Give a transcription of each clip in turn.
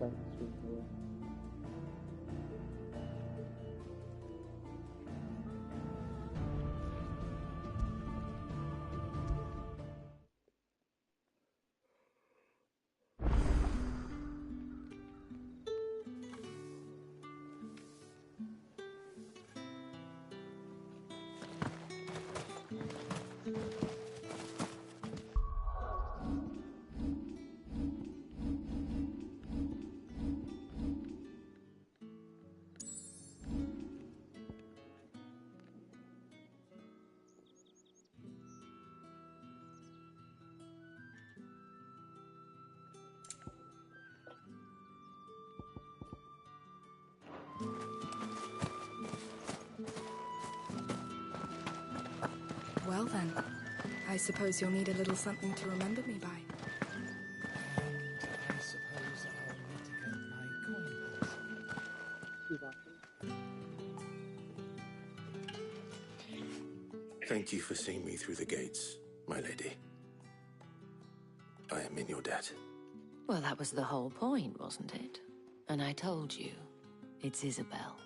That's the street here. Well then, I suppose you'll need a little something to remember me by. And I suppose I'll need to get my coin purse. 2 options. Thank you for seeing me through the gates, my lady. I am in your debt. Well, that was the whole point, wasn't it? And I told you, it's Isabel.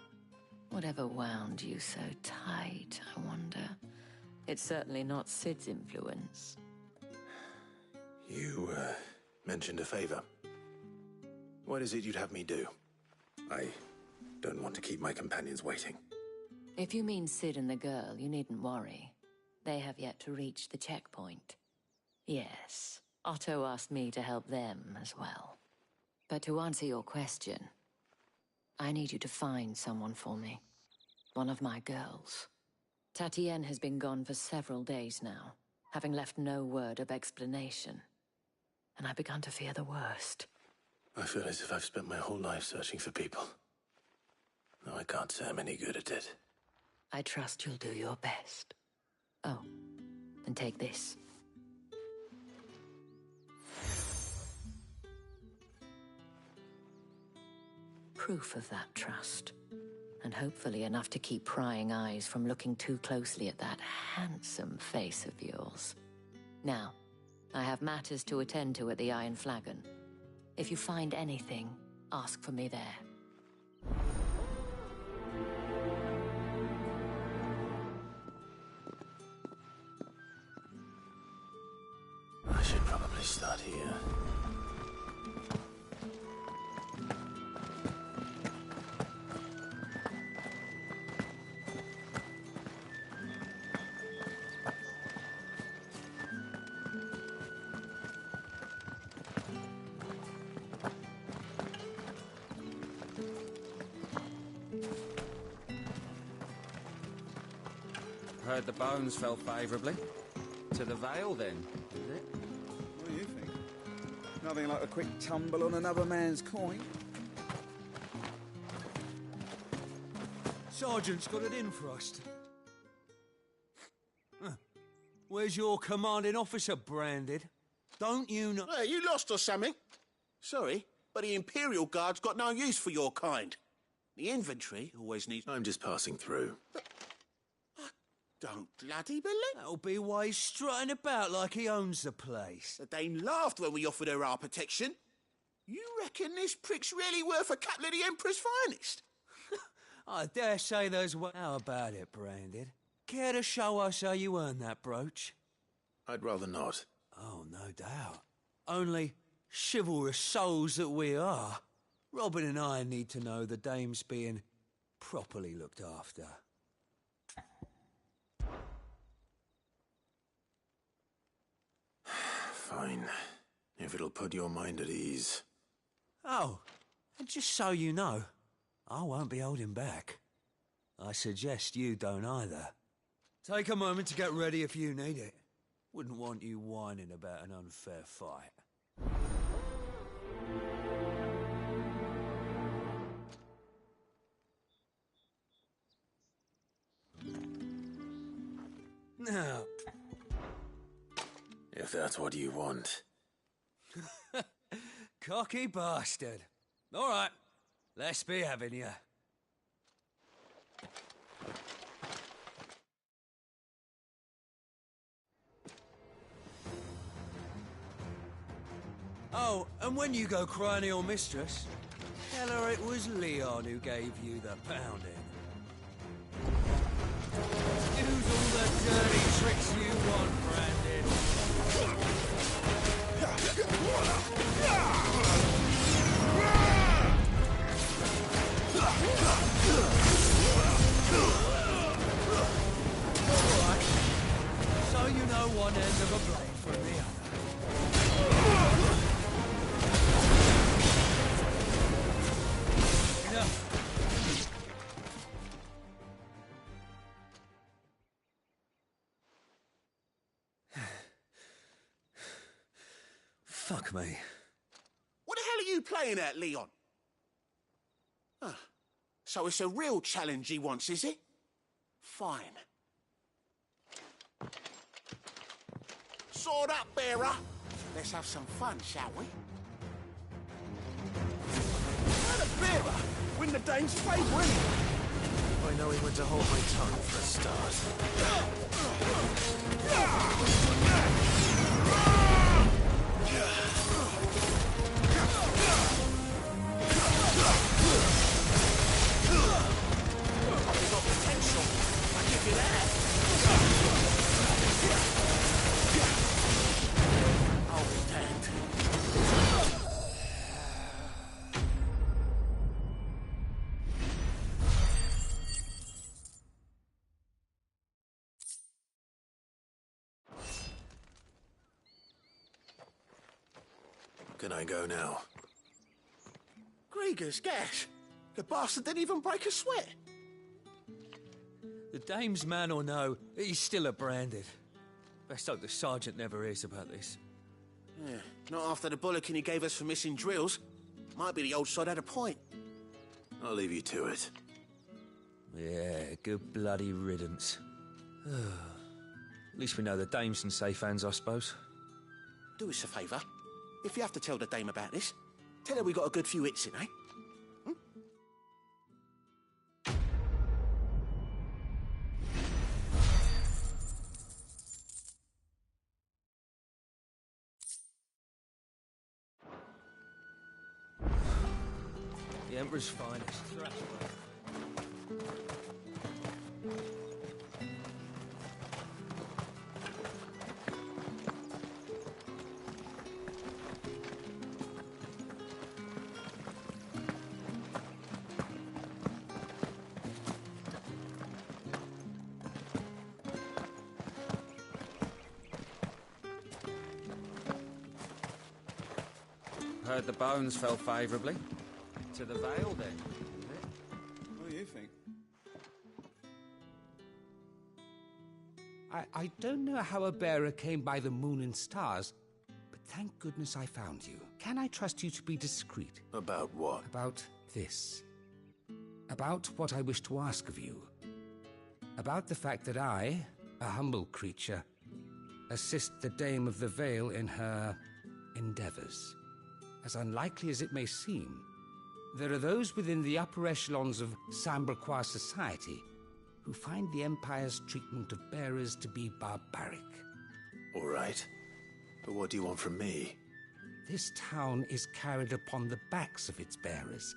Whatever wound you so tight, I wonder. It's certainly not Sid's influence. You, mentioned a favor. What is it you'd have me do? I don't want to keep my companions waiting. If you mean Sid and the girl, you needn't worry. They have yet to reach the checkpoint. Yes, Otto asked me to help them as well. But to answer your question, I need you to find someone for me. One of my girls. Tatienne has been gone for several days now, having left no word of explanation. And I've begun to fear the worst. I feel as if I've spent my whole life searching for people. No, I can't say I'm any good at it. I trust you'll do your best. Oh, and take this. Proof of that trust. And hopefully enough to keep prying eyes from looking too closely at that handsome face of yours. Now, I have matters to attend to at the Iron Flagon. If you find anything, ask for me there. I should probably start here. Heard the bones fell favourably. To the Vale, then, is it? What do you think? Nothing like a quick tumble on another man's coin. Sergeant's got it in for us. Where's your commanding officer branded? Don't you know... Hey, you lost or something? Sorry, but the Imperial Guard's got no use for your kind. The infantry always needs... I'm just passing through. Don't bloody believe... That'll be why he's strutting about like he owns the place. The Dame laughed when we offered her our protection. You reckon this prick's really worth a couple of the Emperor's finest? I dare say there's one... How about it, Branded? Care to show us how you earned that brooch? I'd rather not. Oh, no doubt. Only chivalrous souls that we are. Robin and I need to know the Dame's being properly looked after. Fine. If it'll put your mind at ease. Oh, and just so you know, I won't be holding back. I suggest you don't either. Take a moment to get ready if you need it. Wouldn't want you whining about an unfair fight. Now... If that's what you want. Cocky bastard. All right, let's be having you. Oh, and when you go crying to your mistress, Tell her it was Leon who gave you the pounding. Use all the dirty tricks you want, Brandon. Alright. So you know one end of a blade from the other. Enough. Fuck me. What the hell are you playing at, Leon? Ah, so it's a real challenge he wants, is it? Fine. Sword up, bearer. Let's have some fun, shall we? How the bearer win the Dane's favour, isn't he? I know he went to hold my tongue for a start. He's got potential. I give you that. I'll be damned. Can I go now? Grieger's gas. The bastard didn't even break a sweat. The dame's man or no, he's still a branded. Best hope the sergeant never hears about this. Yeah, not after the bullocking he gave us for missing drills. Might be the old sod had a point. I'll leave you to it. Yeah, good bloody riddance. At least we know the dame's in safe hands, I suppose. Do us a favour. If you have to tell the dame about this, tell her we got a good few hits in, eh? The Emperor's finest. Thrash. Heard the bones fell favourably. To the Vale, then. What do you think? I don't know how a bearer came by the moon and stars, but thank goodness I found you. Can I trust you to be discreet? About what? About this. About what I wish to ask of you. About the fact that I, a humble creature, assist the Dame of the Vale in her endeavours. As unlikely as it may seem, there are those within the upper echelons of Samberquois society who find the Empire's treatment of bearers to be barbaric. All right. But what do you want from me? This town is carried upon the backs of its bearers,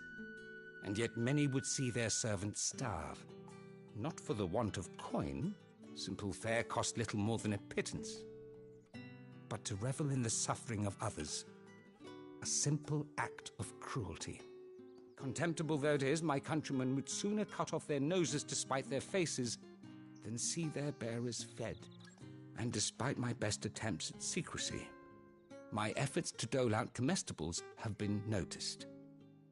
and yet many would see their servants starve. Not for the want of coin, simple fare cost little more than a pittance, but to revel in the suffering of others, a simple act of cruelty. Contemptible though it is, my countrymen would sooner cut off their noses to spite their faces than see their bearers fed. And despite my best attempts at secrecy, my efforts to dole out comestibles have been noticed.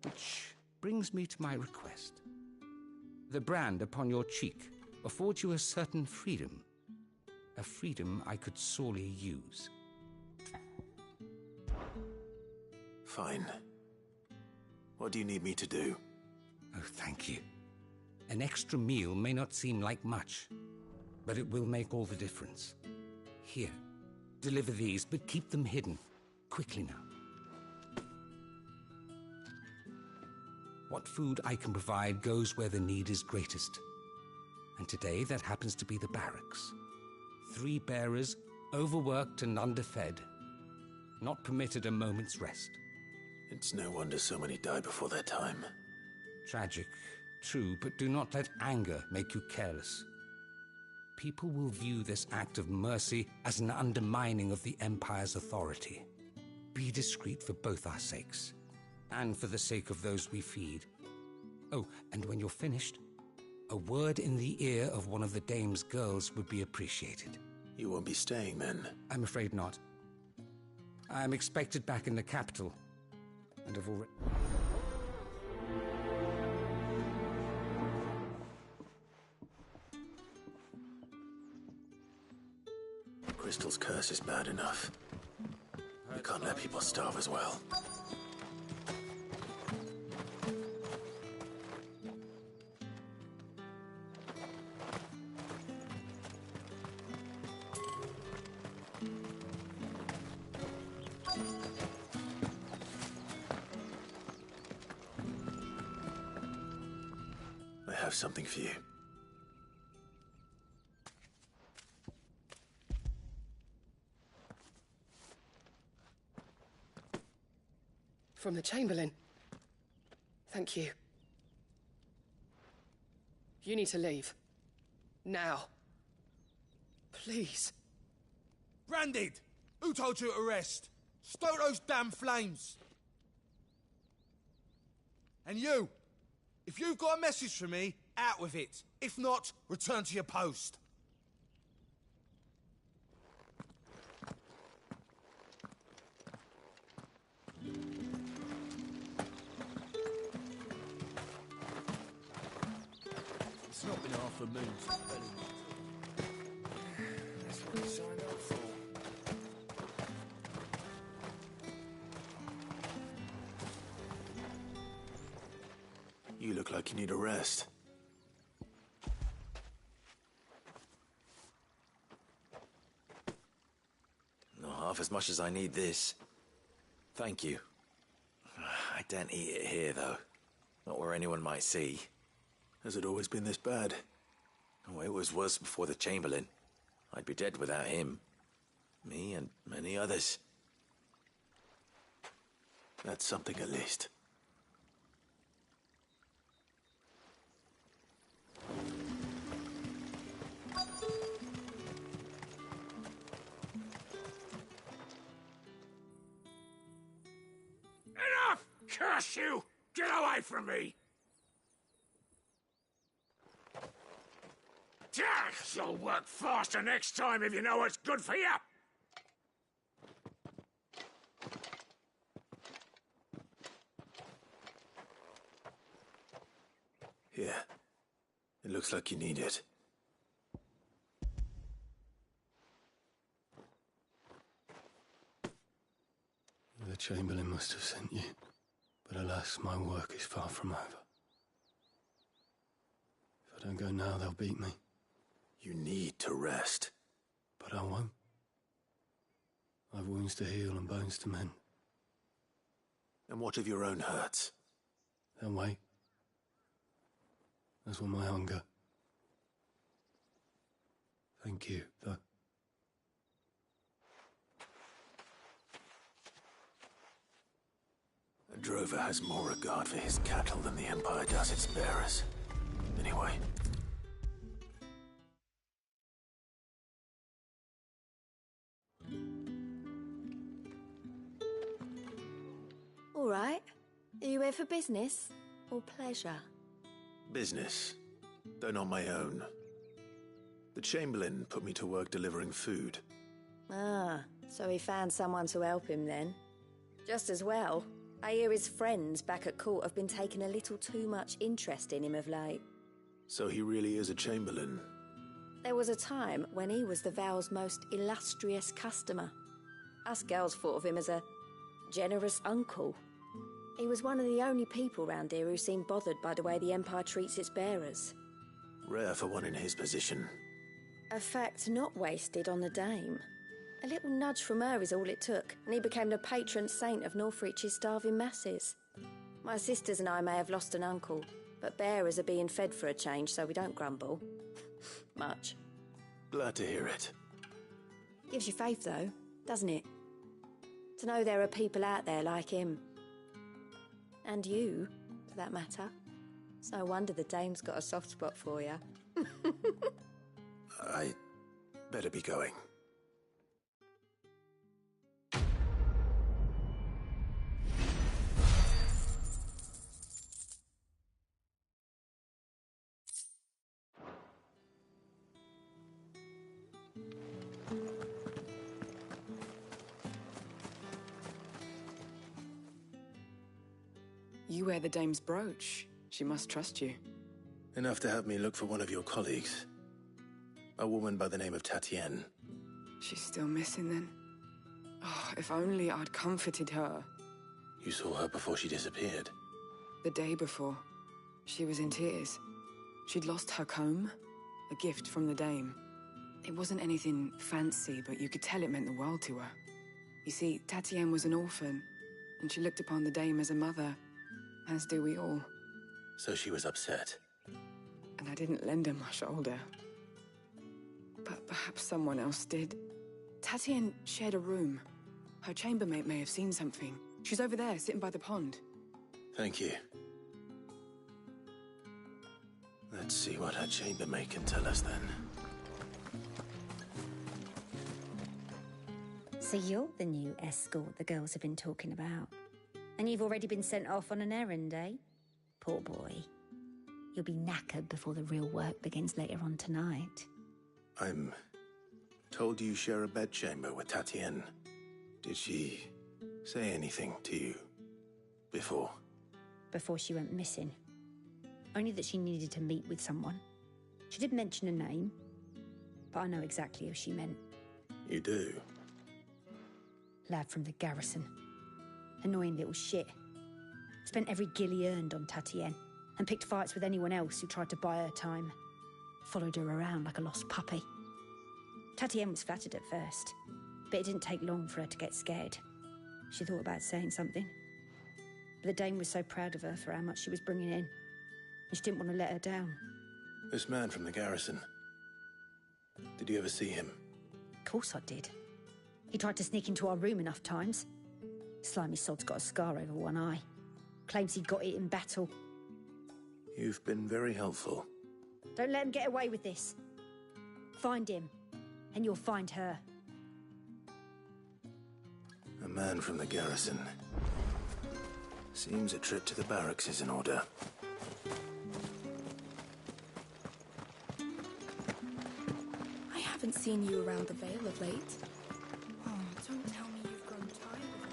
Which brings me to my request. The brand upon your cheek affords you a certain freedom, a freedom I could sorely use. Fine. What do you need me to do? Oh, thank you. An extra meal may not seem like much, but it will make all the difference. Here, deliver these, but keep them hidden. Quickly now. What food I can provide goes where the need is greatest. And today that happens to be the barracks. 3 bearers, overworked and underfed, not permitted a moment's rest. It's no wonder so many die before their time. Tragic, true, but do not let anger make you careless. People will view this act of mercy as an undermining of the Empire's authority. Be discreet for both our sakes, and for the sake of those we feed. Oh, and when you're finished, a word in the ear of one of the dame's girls would be appreciated. You won't be staying then? I'm afraid not. I'm expected back in the capital, and have already... Crystal's curse is bad enough. You can't let people starve as well. I have something for you. From the Chamberlain. Thank you. You need to leave. Now. Please. Branded! Who told you to rest? Stoke those damn flames! And you! If you've got a message for me, out with it. If not, return to your post. It's not been half a moon since Belly. That's what he signed up for. You look like you need a rest. Not half as much as I need this. Thank you. I don't eat it here, though. Not where anyone might see. Has it always been this bad? Oh, it was worse before the Chamberlain. I'd be dead without him. Me and many others. That's something at least. Enough! Curse you! Get away from me! You'll work faster next time if you know what's good for you! Here. It looks like you need it. The Chamberlain must have sent you, but alas, my work is far from over. If I don't go now, they'll beat me. You need to rest. But I won't. I've wounds to heal and bones to mend. And what of your own hurts? They'll wait. As will my hunger. Thank you, though. A drover has more regard for his cattle than the Empire does its bearers. Anyway. All right. Are you here for business or pleasure? Business, though not my own. The Chamberlain put me to work delivering food. Ah, so he found someone to help him then. Just as well. I hear his friends back at court have been taking a little too much interest in him of late. So he really is a Chamberlain. There was a time when he was the Vow's most illustrious customer. Us girls thought of him as a generous uncle. He was one of the only people round here who seemed bothered by the way the Empire treats its bearers. Rare for one in his position. A fact not wasted on the dame. A little nudge from her is all it took, and he became the patron saint of Northreach's starving masses. My sisters and I may have lost an uncle, but bearers are being fed for a change, so we don't grumble. Much. Glad to hear it. Gives you faith, though, doesn't it? To know there are people out there like him. And you, for that matter. It's no wonder the dame's got a soft spot for you. I better be going. You wear the dame's brooch. She must trust you. Enough to have me look for one of your colleagues. A woman by the name of Tatienne. She's still missing then. Oh, if only I'd comforted her. You saw her before she disappeared. The day before. She was in tears. She'd lost her comb, a gift from the dame. It wasn't anything fancy, but you could tell it meant the world to her. You see, Tatienne was an orphan, and she looked upon the dame as a mother, as do we all. So she was upset. And I didn't lend her my shoulder. But perhaps someone else did. Tatienne shared a room. Her chambermaid may have seen something. She's over there, sitting by the pond. Thank you. Let's see what her chambermaid can tell us then. So you're the new escort the girls have been talking about. And you've already been sent off on an errand, eh? Poor boy. You'll be knackered before the real work begins later on tonight. I'm told you share a bedchamber with Tatienne. Did she say anything to you before? Before she went missing. Only that she needed to meet with someone. She did mention a name, but I know exactly who she meant. You do? Lad from the garrison. Annoying little shit. Spent every guil he earned on Tatienne, and picked fights with anyone else who tried to buy her time. Followed her around like a lost puppy. Tatienne was flattered at first, but it didn't take long for her to get scared. She thought about saying something. But the dame was so proud of her for how much she was bringing in, and she didn't want to let her down. This man from the garrison. Did you ever see him? Of course I did. He tried to sneak into our room enough times. Slimy sod's got a scar over one eye. Claims he got it in battle. You've been very helpful. Don't let him get away with this. Find him, and you'll find her. A man from the garrison. Seems a trip to the barracks is in order. I haven't seen you around the Vale of late. Oh, don't tell me you've grown tired of me.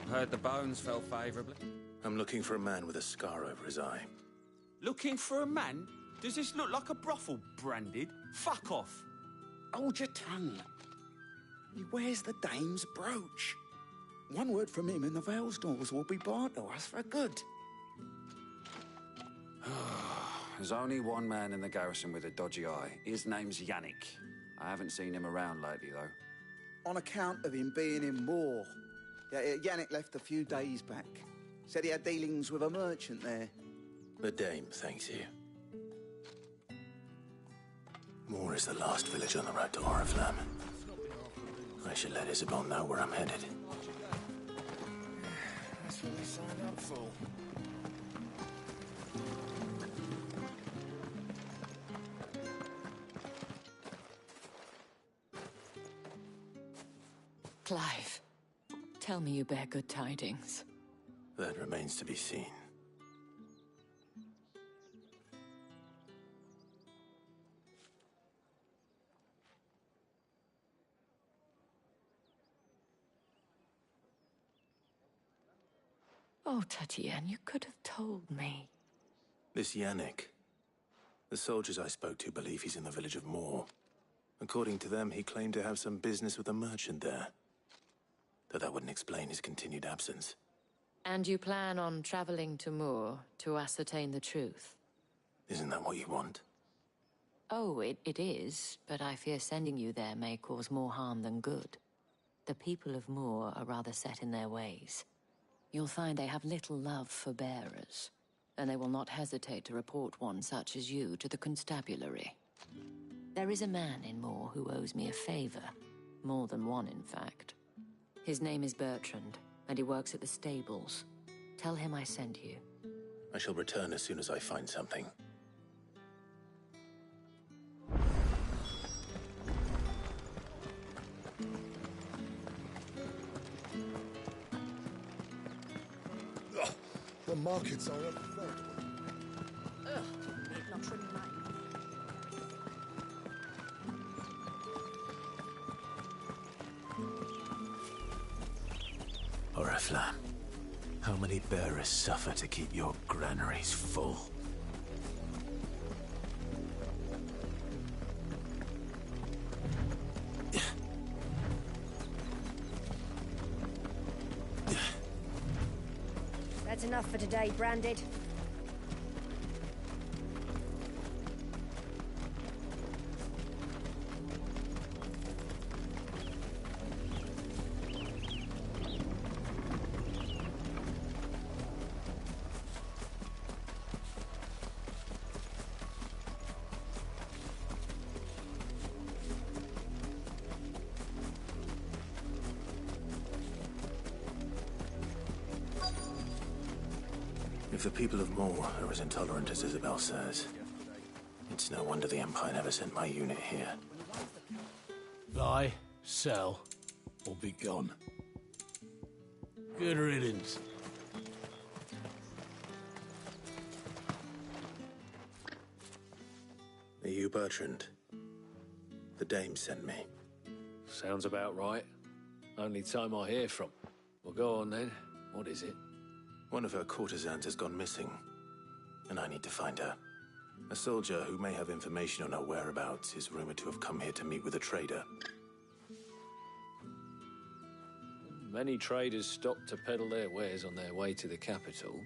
Heard the bones fell favourably. I'm looking for a man with a scar over his eye. Looking for a man? Does this look like a brothel branded? Fuck off. Hold your tongue. He wears the dame's brooch. One word from him and the Vale's doors will be barred to us for good. There's only one man in the garrison with a dodgy eye. His name's Yannick. I haven't seen him around lately, though. On account of him being in war. Yeah, Yannick left a few days back. Said he had dealings with a merchant there. The dame thanks you. Moor is the last village on the road to Oriflamme. I should let Isabel know where I'm headed. That's what they signed up for. Clive, tell me you bear good tidings. That remains to be seen. Oh, Tatienne, you could have told me. This Yannick. The soldiers I spoke to believe he's in the village of Moor. According to them, he claimed to have some business with a merchant there. Though that wouldn't explain his continued absence. And you plan on traveling to Moor to ascertain the truth? Isn't that what you want? Oh, it is, but I fear sending you there may cause more harm than good. The people of Moor are rather set in their ways. You'll find they have little love for bearers. and they will not hesitate to report one such as you to the constabulary. There is a man in Moor who owes me a favor. More than one, in fact. His name is Bertrand, and he works at the stables. Tell him I sent you. I shall return as soon as I find something. The markets are overflowed. Ugh, not remain. Oriflamme, how many bearers suffer to keep your granaries full? That's enough for today, Branded. If the people of Moor are as intolerant as Isabel says, it's no wonder the Empire never sent my unit here. Buy, sell, or be gone. Good riddance. Are you Bertrand? The dame sent me. Sounds about right. Only time I hear from. Well, go on then. What is it? One of her courtesans has gone missing, and I need to find her. A soldier who may have information on her whereabouts is rumored to have come here to meet with a trader. Many traders stop to peddle their wares on their way to the capital,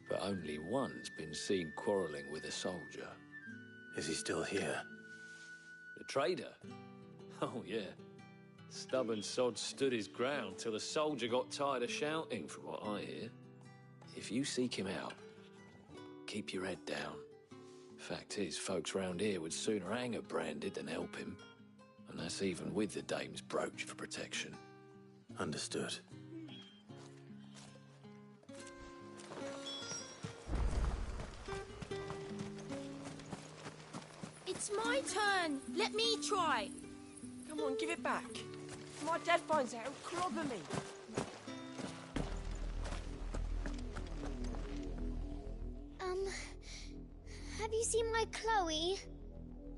but only one's been seen quarreling with a soldier. Is he still here? The trader? Oh, yeah. Stubborn sod stood his ground till the soldier got tired of shouting, from what I hear. If you seek him out, keep your head down. Fact is, folks round here would sooner hang a Branded than help him. And that's even with the dame's brooch for protection. Understood. It's my turn. Let me try. Come on, give it back. If my dad finds out, he'll clobber me. Have you seen my Chloe?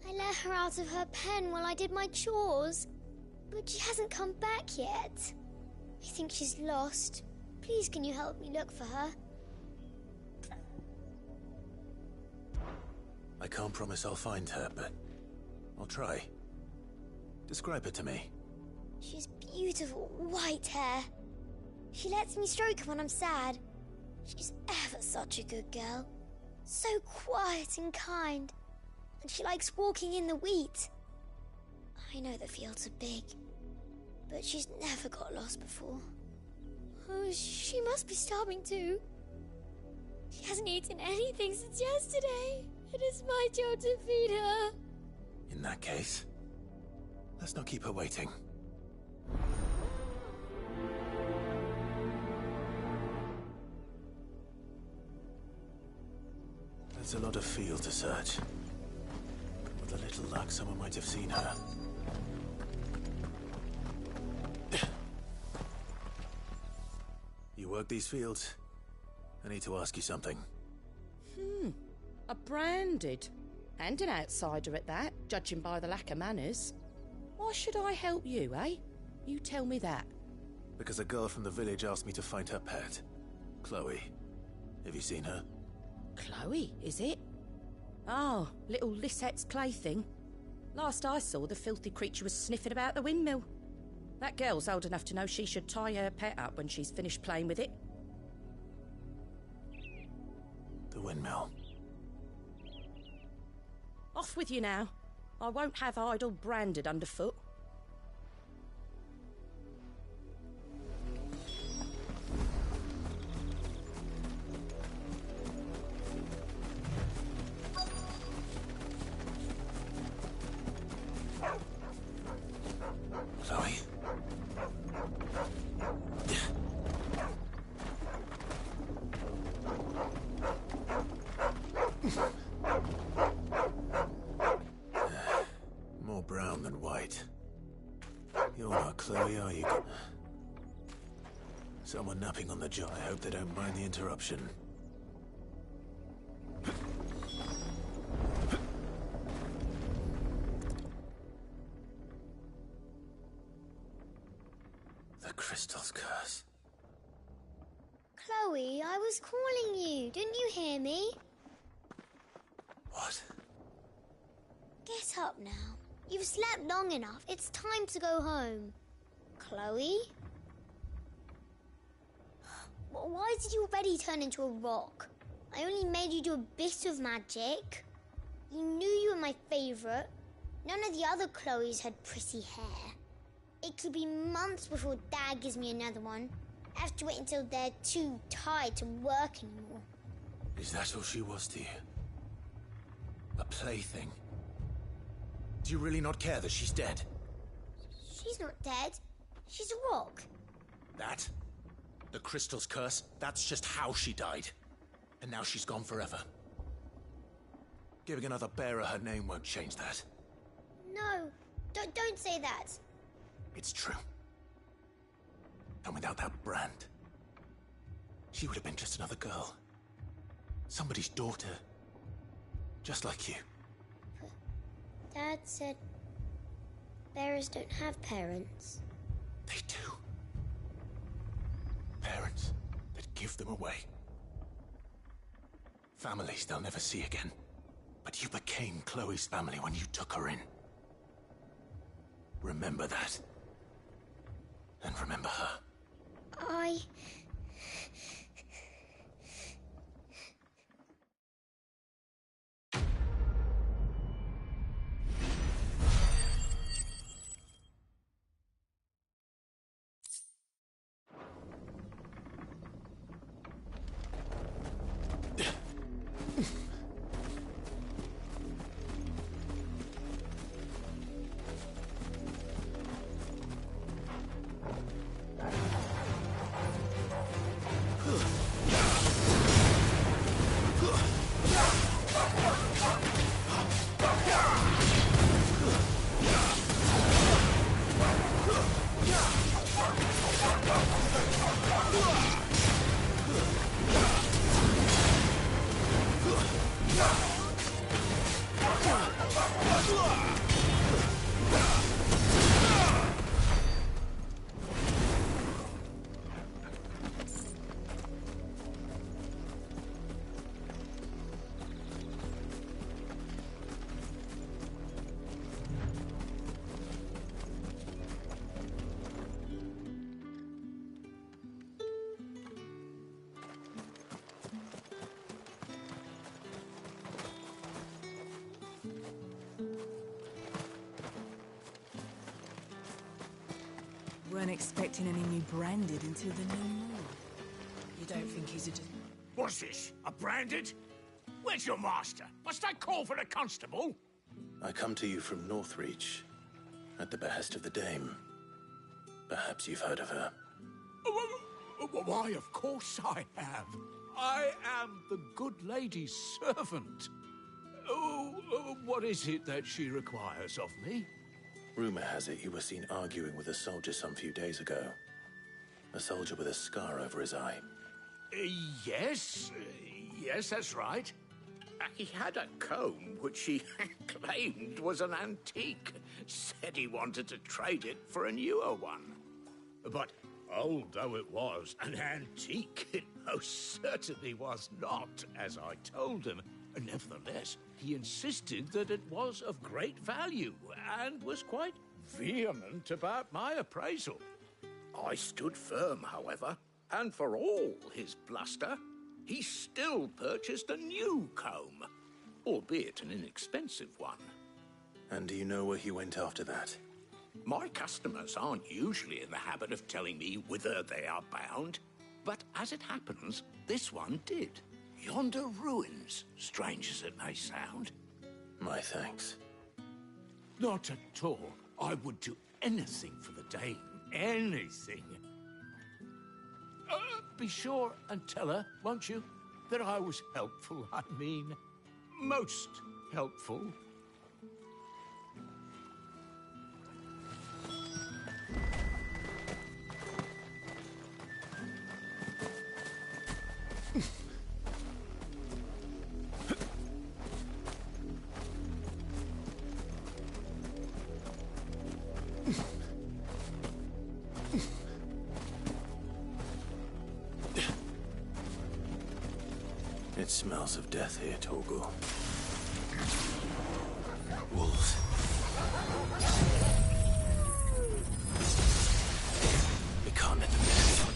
I let her out of her pen while I did my chores, but she hasn't come back yet. I think she's lost. Please, can you help me look for her? I can't promise I'll find her, but I'll try. Describe her to me. She's beautiful white hair. She lets me stroke her when I'm sad. She's ever such a good girl. So quiet and kind. And she likes walking in the wheat. I know the fields are big, but she's never got lost before. Oh, she must be starving too. She hasn't eaten anything since yesterday. It is my job to feed her. In that case, let's not keep her waiting. There's a lot of field to search. With a little luck, someone might have seen her. You work these fields? I need to ask you something. A Branded. And an outsider at that, judging by the lack of manners. Why should I help you, eh? You tell me that. Because a girl from the village asked me to find her pet. Chloe. Have you seen her? Chloe, is it? Oh, little Lisette's plaything. Last I saw, the filthy creature was sniffing about the windmill. That girl's old enough to know she should tie her pet up when she's finished playing with it. The windmill. Off with you now. I won't have idle Branded underfoot. Chloe, are you? Someone napping on the job. I hope they don't mind the interruption. The crystal's curse. Chloe, I was calling you. Didn't you hear me? What? Get up now. You've slept long enough. It's time to go home. Chloe? Why did you already turn into a rock? I only made you do a bit of magic. You knew you were my favourite. None of the other Chloes had pretty hair. It could be months before Dad gives me another one. I have to wait until they're too tired to work anymore. Is that all she was to you? A plaything? Do you really not care that she's dead? She's not dead. She's a rock. That? The crystal's curse? That's just how she died. And now she's gone forever. Giving another bearer her name won't change that. No, don't say that. It's true. And without that brand, she would have been just another girl. Somebody's daughter. Just like you. But Dad said bearers don't have parents. They do. Parents that give them away. Families they'll never see again. But you became Chloe's family when you took her in. Remember that. And remember her. Weren't expecting any new branded until the new moon. You don't think he's a... What's this? A branded? Where's your master? Must I call for the constable? I come to you from Northreach, at the behest of the Dame. Perhaps you've heard of her. Why, of course I have. I am the good lady's servant. What is it that she requires of me? Rumor has it you were seen arguing with a soldier some few days ago. A soldier with a scar over his eye. Yes, that's right. He had a comb which he claimed was an antique. Said he wanted to trade it for a newer one. But old though it was, an antique it most certainly was not, as I told him. Nevertheless, he insisted that it was of great value and was quite vehement about my appraisal. I stood firm, however, and for all his bluster, he still purchased a new comb, albeit an inexpensive one. And do you know where he went after that? My customers aren't usually in the habit of telling me whither they are bound, but as it happens, this one did. Yonder ruins, strange as it may sound. My thanks. Not at all. I would do anything for the Dame. Anything. Be sure and tell her, won't you, that I was helpful. I mean, most helpful. smells of death here, Torgal. Wolves. We can't let them get out.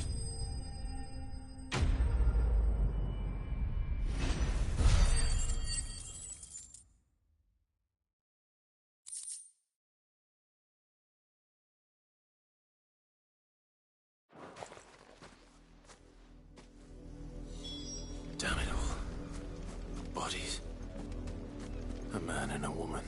Damn it all. Bodies. A man and a woman.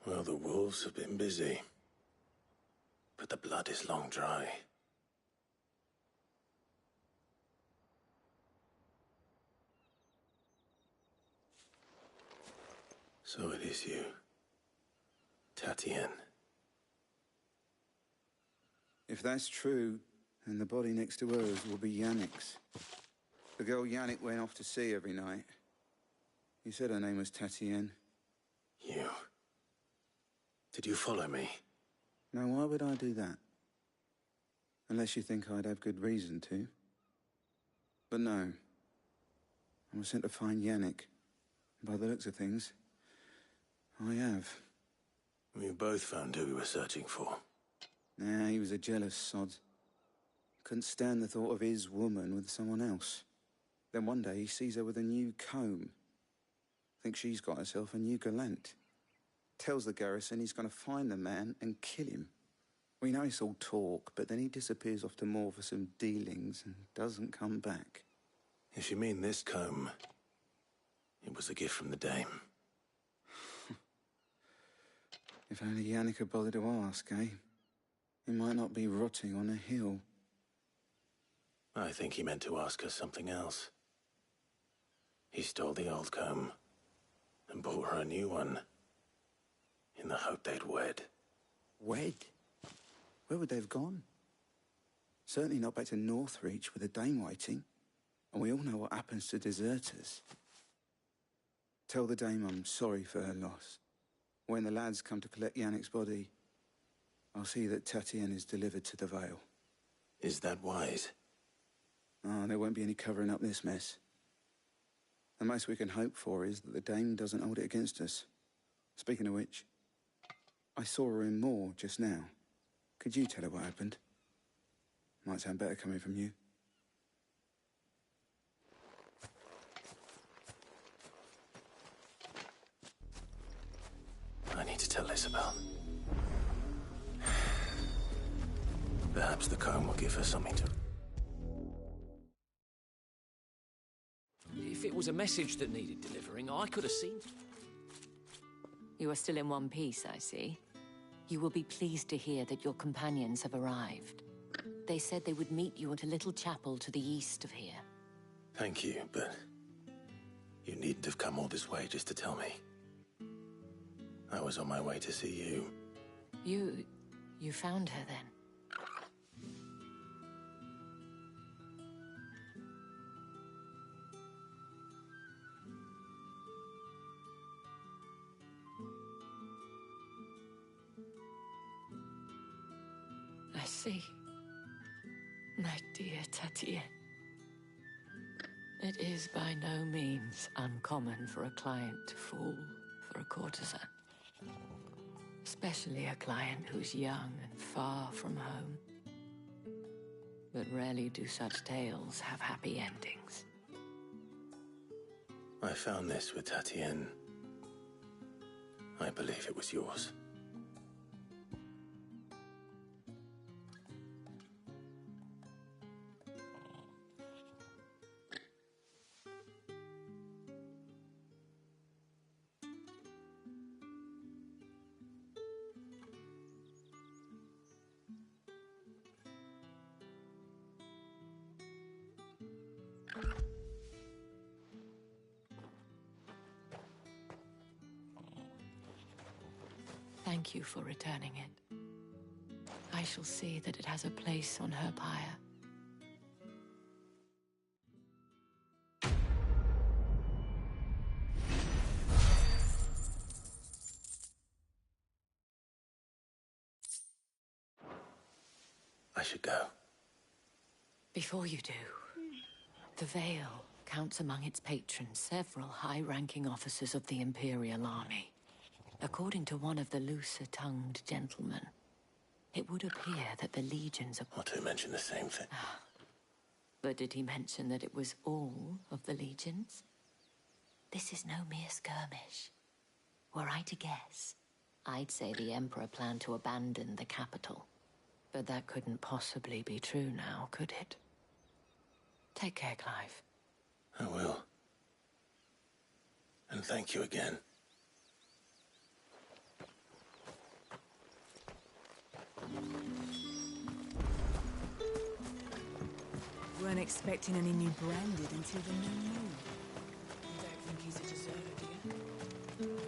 Well, the wolves have been busy. But the blood is long dry. So it is you, Tatien. If that's true, then the body next to hers will be Yannick's. The girl Yannick went off to see every night. You said her name was Tatien. You. Did you follow me? Now, why would I do that? Unless you think I'd have good reason to. But no. I was sent to find Yannick. By the looks of things, I have. We both found who we were searching for. Nah, he was a jealous sod. Couldn't stand the thought of his woman with someone else. Then one day he sees her with a new comb. Thinks she's got herself a new gallant. Tells the garrison he's going to find the man and kill him. We know it's all talk, but then he disappears off to Moor for some dealings and doesn't come back. If you mean this comb, it was a gift from the dame. If only Yannick had bothered to ask, eh? He might not be rotting on a hill. I think he meant to ask her something else. He stole the old comb and bought her a new one in the hope they'd wed. Wed? Where would they have gone? Certainly not back to Northreach with a dame waiting. And we all know what happens to deserters. Tell the dame I'm sorry for her loss. When the lads come to collect Yannick's body, I'll see that Tatien is delivered to the Vale. Is that wise? Ah, there won't be any covering up this mess. The most we can hope for is that the dame doesn't hold it against us. Speaking of which, I saw her in Moor just now. Could you tell her what happened? Might sound better coming from you. I need to tell Isabel. Perhaps the comb will give her something to... If it was a message that needed delivering, I could have seen... You are still in one piece, I see. You will be pleased to hear that your companions have arrived. They said they would meet you at a little chapel to the east of here. Thank you, but... you needn't have come all this way just to tell me. I was on my way to see you. You found her then? I see. My dear Tatien. It is by no means uncommon for a client to fall for a courtesan. Especially a client who's young and far from home. But rarely do such tales have happy endings. I found this with Tatien. I believe it was yours. Thank you for returning it. I shall see that it has a place on her pyre. I should go. Before you do, the Vale counts among its patrons several high-ranking officers of the Imperial Army. According to one of the looser-tongued gentlemen, it would appear that the legions of... Otto mentioned the same thing. But did he mention that it was all of the legions? This is no mere skirmish. Were I to guess, I'd say the Emperor planned to abandon the capital. But that couldn't possibly be true now, could it? Take care, Clive. I will. And thank you again. Weren't expecting any new branded until the new moon. You don't think he's a deserter, do you?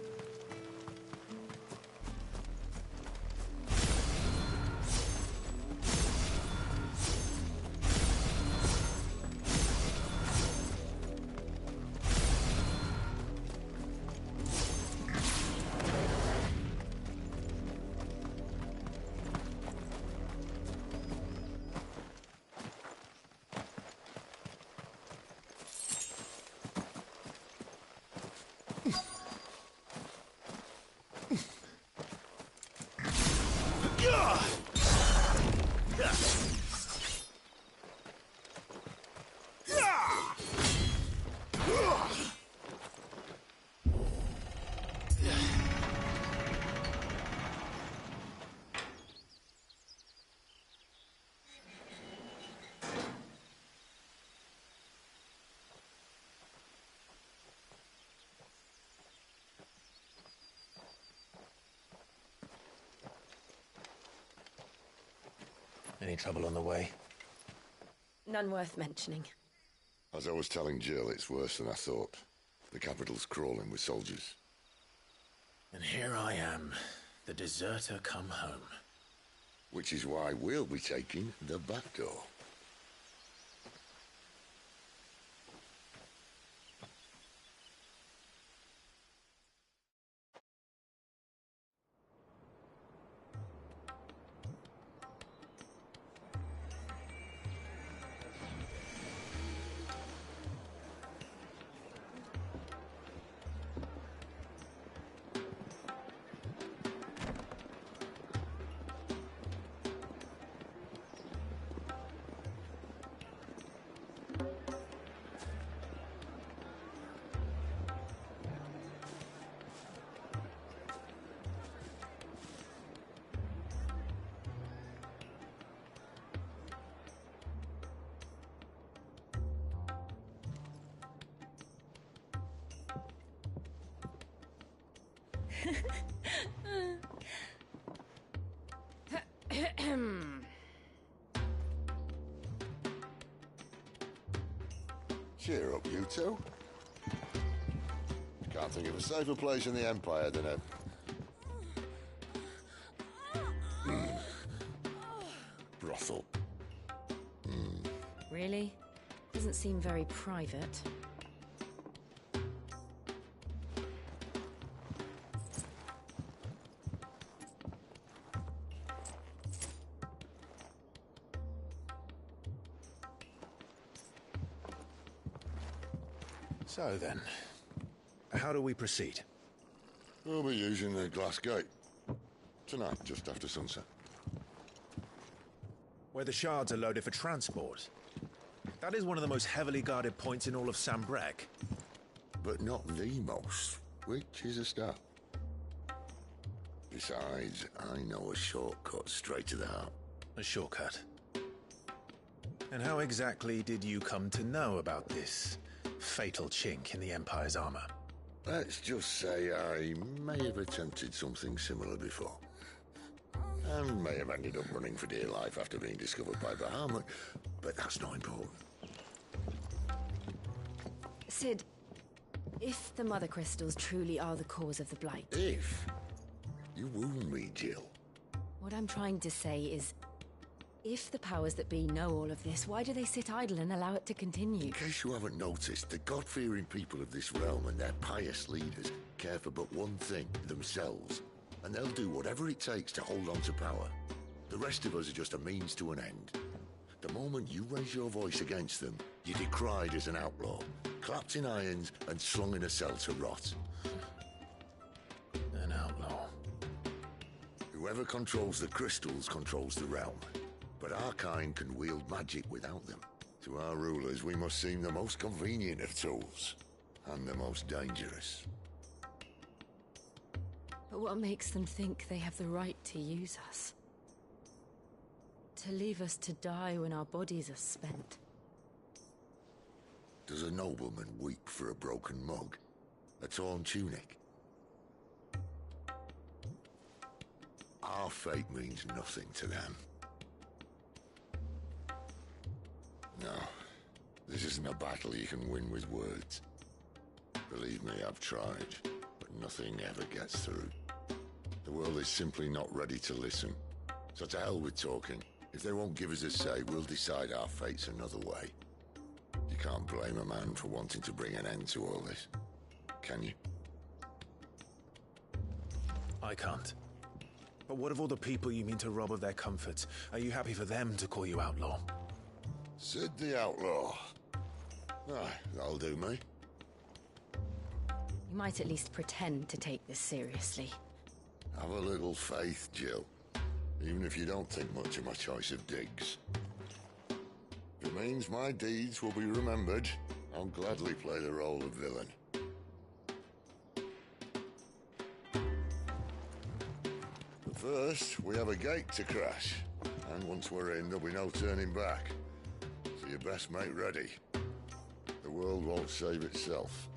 Any trouble on the way? None worth mentioning. As I was telling Jill, it's worse than I thought. The capital's crawling with soldiers. And here I am, the deserter come home. Which is why we'll be taking the back door. Cheer up, you two. Can't think of a safer place in the Empire than a... brothel. Really? Doesn't seem very private. So then, how do we proceed? We'll be using the glass gate. Tonight, just after sunset. Where the shards are loaded for transport. That is one of the most heavily guarded points in all of Sambrec. But not the most, which is a start. Besides, I know a shortcut straight to the heart. A shortcut? And how exactly did you come to know about this fatal chink in the Empire's armor? Let's just say I may have attempted something similar before. And may have ended up running for dear life after being discovered by Bahamut, but that's not important. Sid, if the Mother Crystals truly are the cause of the Blight... If? You wound me, Jill. What I'm trying to say is, if the powers that be know all of this, why do they sit idle and allow it to continue? In case you haven't noticed, the God-fearing people of this realm and their pious leaders care for but one thing, themselves. And they'll do whatever it takes to hold on to power. The rest of us are just a means to an end. The moment you raise your voice against them, you're decried as an outlaw, clapped in irons and slung in a cell to rot. An outlaw. Whoever controls the crystals controls the realm. But our kind can wield magic without them. To our rulers, we must seem the most convenient of tools. And the most dangerous. But what makes them think they have the right to use us? To leave us to die when our bodies are spent? Does a nobleman weep for a broken mug? A torn tunic? Our fate means nothing to them. No, this isn't a battle you can win with words. Believe me, I've tried, but nothing ever gets through. The world is simply not ready to listen. So to hell with talking. If they won't give us a say, we'll decide our fates another way. You can't blame a man for wanting to bring an end to all this, can you? I can't. But what of all the people you mean to rob of their comforts? Are you happy for them to call you outlaw? Sid the Outlaw. Aye, that'll do me. You might at least pretend to take this seriously. Have a little faith, Jill. Even if you don't think much of my choice of digs. If it means my deeds will be remembered, I'll gladly play the role of villain. But first, we have a gate to crash. And once we're in, there'll be no turning back. So you best make ready. The world won't save itself.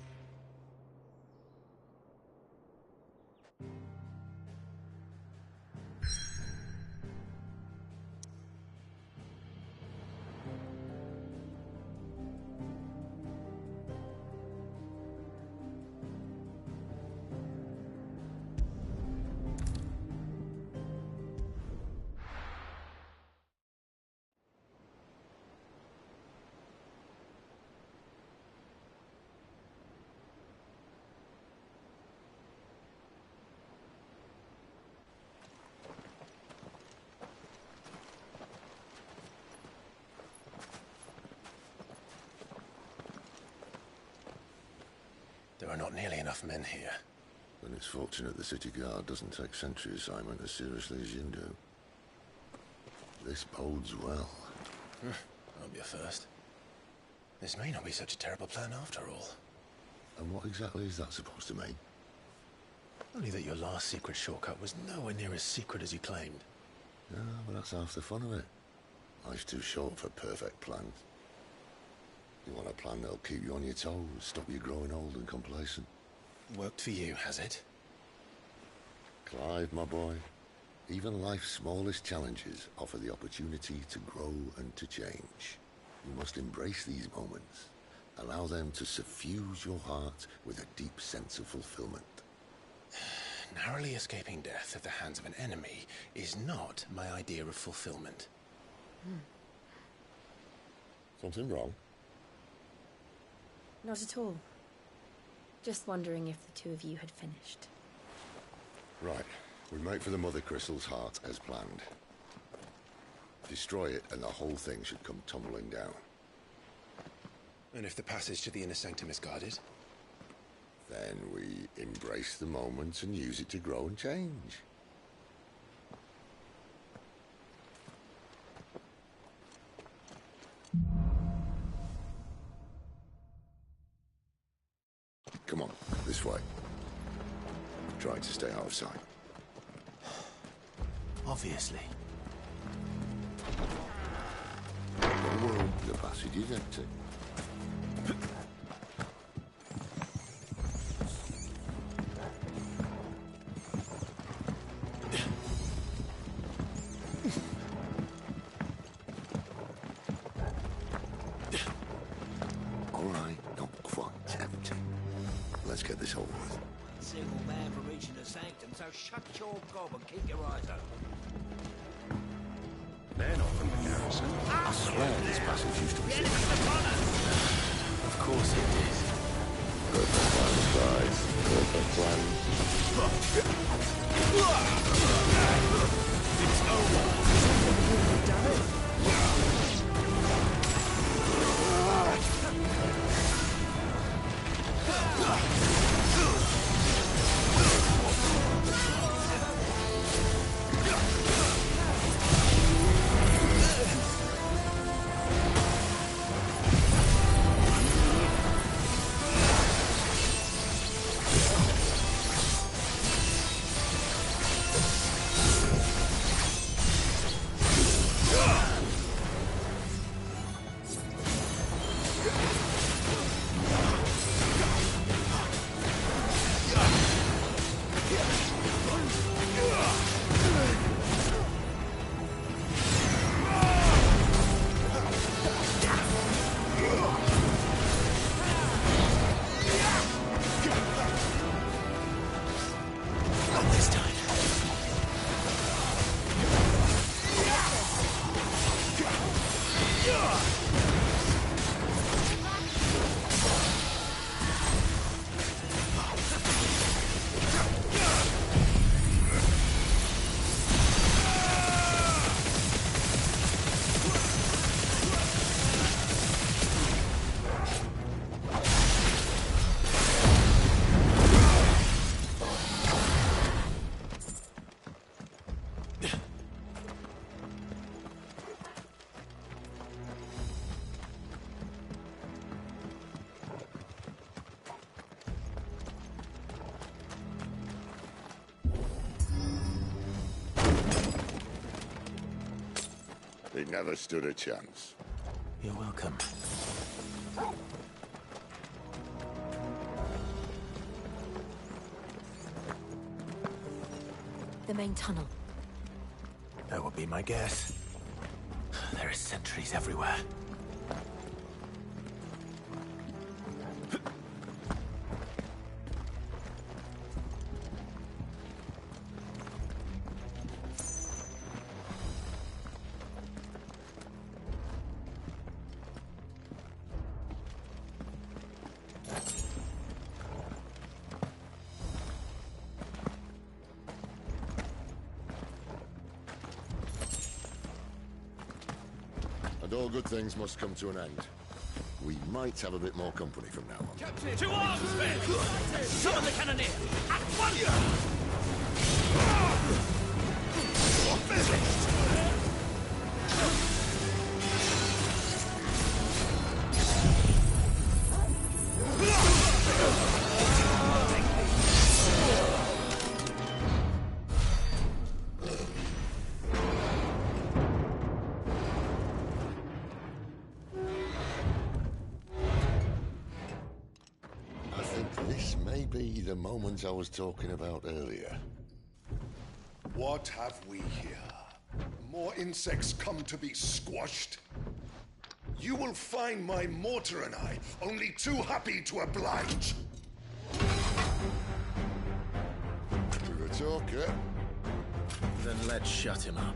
There are not nearly enough men here. Then it's fortunate the city guard doesn't take sentry assignment as seriously as you do. This bodes well. Won't be a first. This may not be such a terrible plan after all. And what exactly is that supposed to mean? Only that your last secret shortcut was nowhere near as secret as you claimed. Yeah, but that's half the fun of it. Life's too short for perfect plans. You want a plan that'll keep you on your toes, stop you growing old and complacent. Worked for you, has it? Clive, my boy, even life's smallest challenges offer the opportunity to grow and to change. You must embrace these moments. Allow them to suffuse your heart with a deep sense of fulfillment. Narrowly escaping death at the hands of an enemy is not my idea of fulfillment. Something wrong? Not at all. Just wondering if the two of you had finished. Right. We make for the Mother Crystal's heart as planned. Destroy it and the whole thing should come tumbling down. And if the passage to the inner sanctum is guarded? Then we embrace the moment and use it to grow and change. Come on, this way. Try to stay out of sight. Obviously. Well, the passage is empty. All right, not quite empty. Let's get this over with. Single man for reaching the sanctum, so shut your gob and keep your eyes open. They're not from the garrison. I swear this passage used to be secret. Of course it did. Perfect plans, guys. Perfect plans. It's over. He never stood a chance. You're welcome. The main tunnel. That would be my guess. There are sentries everywhere. And all good things must come to an end. We might have a bit more company from now on. Captain! To arms, men! Summon the cannoneer! At once! Finished! This may be the moment I was talking about earlier. What have we here? More insects come to be squashed? You will find my mortar and I only too happy to oblige. With a talker. Then let's shut him up.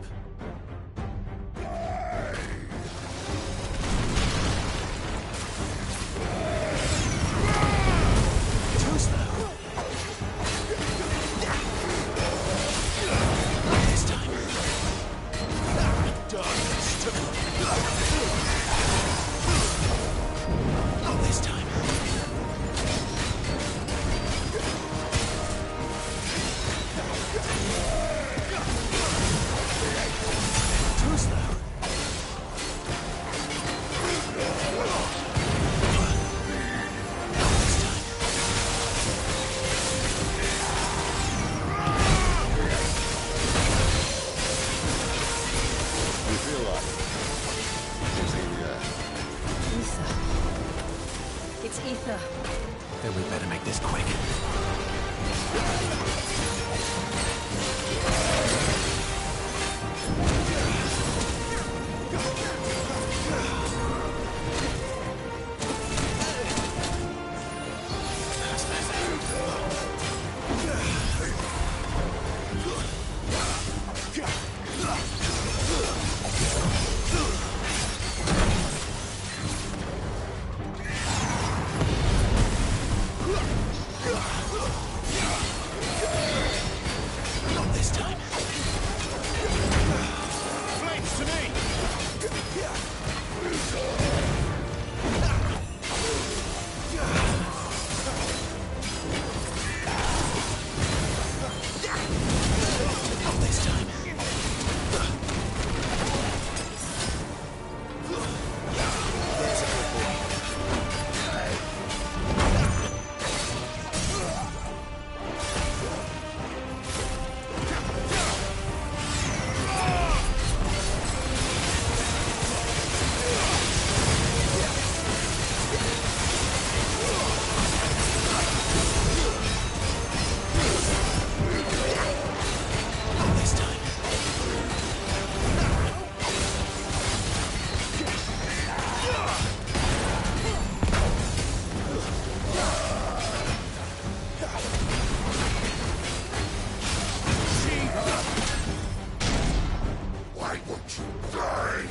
It's ether. Then we better make this quick. Why won't you die?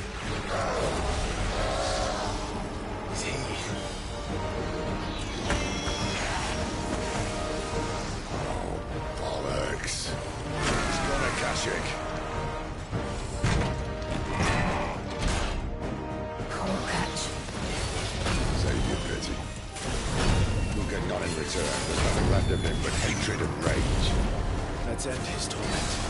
of him but hatred and rage. Let's end his torment.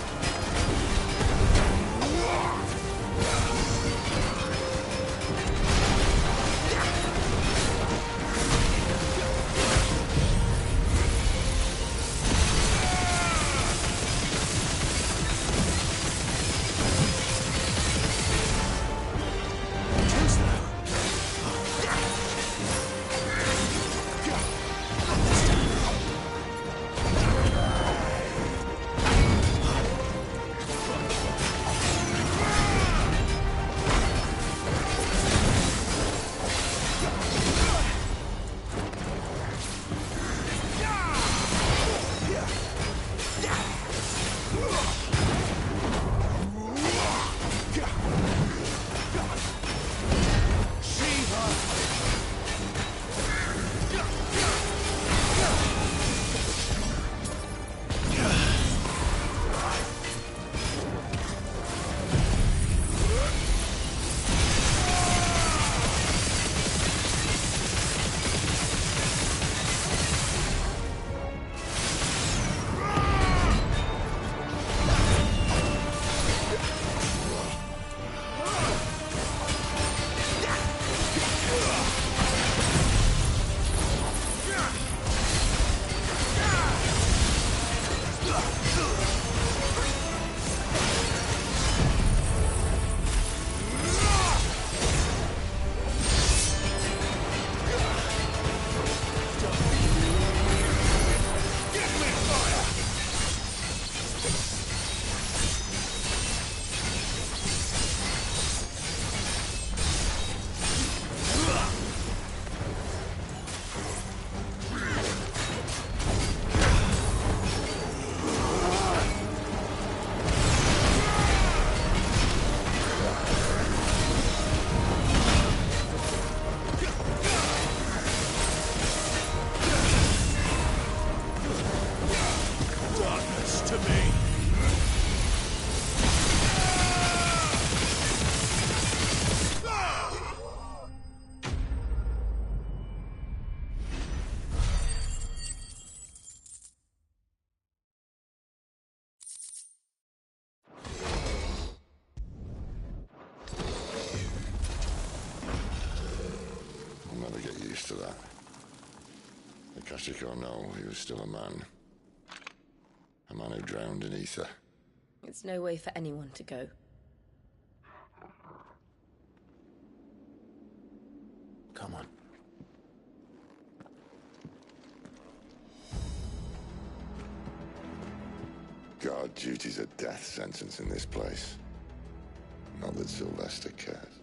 To that. Akashic or no, he was still a man. A man who drowned in ether. It's no way for anyone to go. Come on. Guard duty's a death sentence in this place. Not that Sylvester cares.